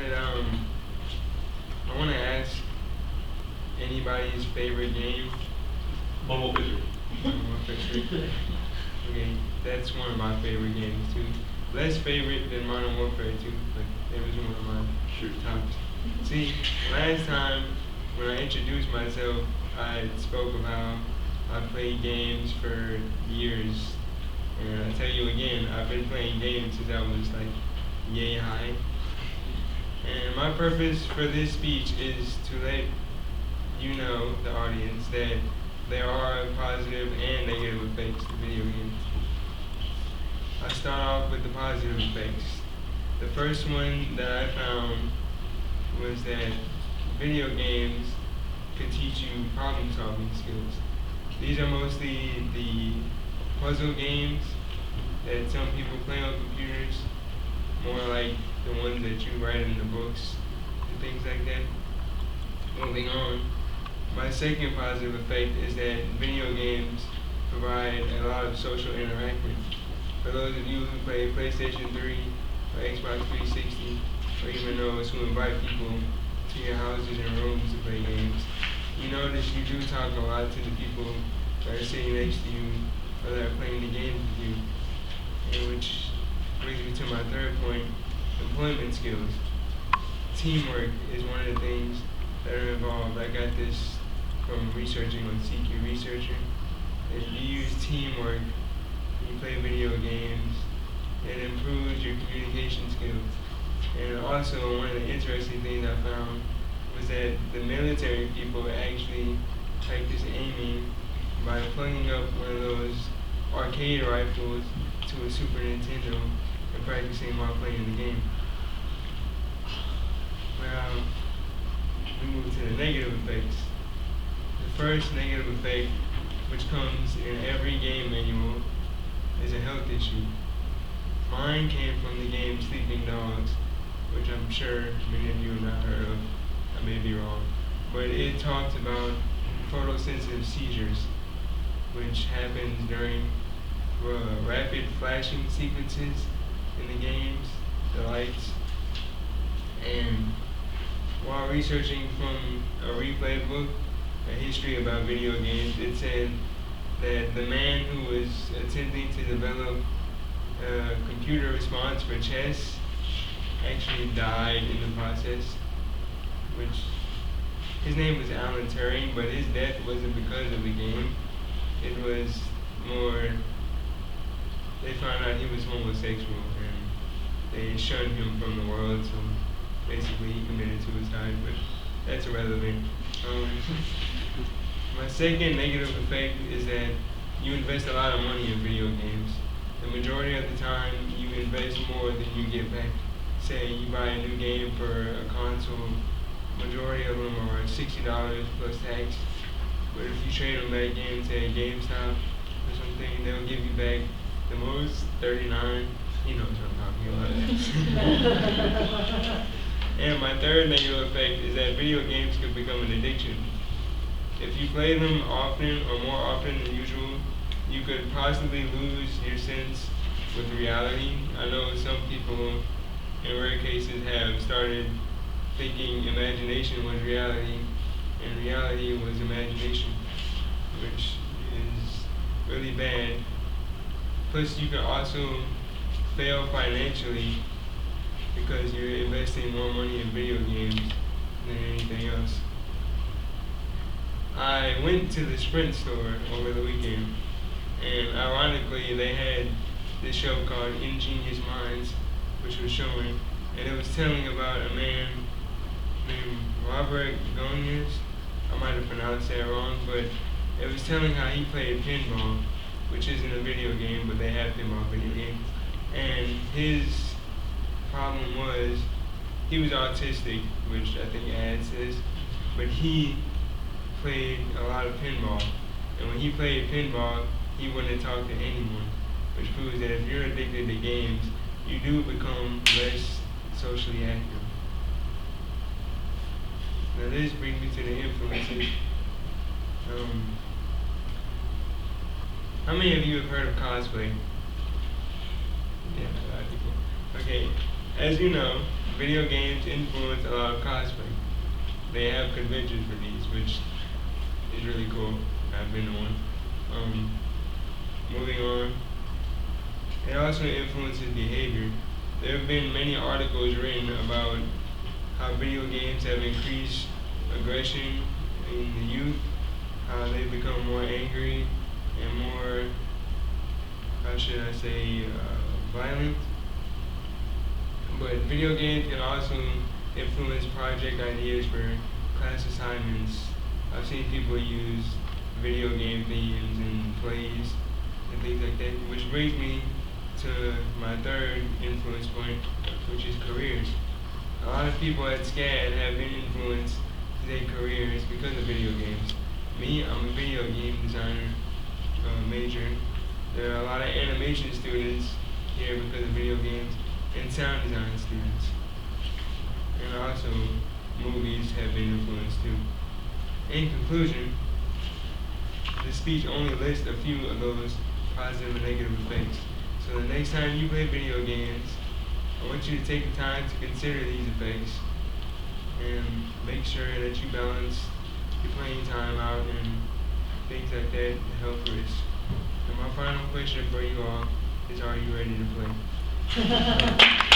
But I want to ask anybody's favorite game. Bubble Fisher. Okay, that's one of my favorite games too. Less favorite than Modern Warfare 2, but it was one of my tops. See, last time when I introduced myself, I spoke of how I played games for years. And I tell you again, I've been playing games since I was like yay high. And my purpose for this speech is to let you know, the audience, that there are positive and negative effects to video games. I'll start off with the positive effects. The first one that I found was that video games could teach you problem-solving skills. These are mostly the puzzle games that some people play on computers, more like the ones that you write in the books and things like that. Moving on, my second positive effect is that video games provide a lot of social interaction. For those of you who play PlayStation 3 or Xbox 360, or even those who invite people to your houses and rooms to play games, you notice you do talk a lot to the people that are sitting next to you or that are playing the game with you. And which brings me to my third point, employment skills. Teamwork is one of the things that are involved. I got this from researching on CQ Researcher. If you use teamwork when you play video games, it improves your communication skills. And also, one of the interesting things I found was that the military people actually practice aiming by plugging up one of those arcade rifles to a Super Nintendo and practicing while playing the game. Well, we move to the negative effects. The first negative effect, which comes in every game manual, is a health issue. Mine came from the game Sleeping Dogs, which I'm sure many of you have not heard of. I may be wrong. But it talks about photosensitive seizures, which happens during rapid flashing sequences in the games, the lights. And while researching from a replay book, a history about video games, it said that the man who was attempting to develop a computer response for chess actually died in the process, which his name was Alan Turing, but his death wasn't because of the game. It was more, they found out he was homosexual and they shunned him from the world, so basically he committed suicide, but that's irrelevant. My second negative effect is that you invest a lot of money in video games. The majority of the time, you invest more than you get back. Say you buy a new game for a console, majority of them are $60 plus tax. But if you trade them back in, say GameStop or something, they'll give you back the most $39. You know what I'm talking about. And my third negative effect is that video games can become an addiction. If you play them often or more often than usual, you could possibly lose your sense with reality. I know some people, in rare cases, have started thinking imagination was reality, and reality was imagination, which is really bad. Plus, you can also fail financially because you're investing more money in video games than anything else. I went to the Sprint store over the weekend, and ironically, they had this show called Ingenious Minds, which was showing, and it was telling about a man named Robert Gomez. I might have pronounced that wrong, but it was telling how he played pinball, which isn't a video game, but they have pinball video games. And his problem was he was autistic, which I think adds this, but he played a lot of pinball. And when he played pinball, he wouldn't talk to anyone, which proves that if you're addicted to games, you do become less socially active. Now this brings me to the influences. How many of you have heard of cosplay? Yeah, a lot of people. Okay, as you know, video games influence a lot of cosplay. They have conventions for these, which is really cool. I've been to one. Moving on, it also influences behavior. There have been many articles written about how video games have increased aggression in the youth, how they've become more angry and more, how should I say, violent. But video games can also influence project ideas for class assignments. I've seen people use video game themes and plays and things like that, which brings me to my third influence point, which is careers. A lot of people at SCAD have been influenced to their careers because of video games. Me, I'm a video game designer major. There are a lot of animation students here because of video games, and sound design students. And also, movies have been influenced too. In conclusion, this speech only lists a few of those positive and negative effects. So the next time you play video games, I want you to take the time to consider these effects and make sure that you balance your playing time out and things like that to help risk. And my final question for you all is, are you ready to play?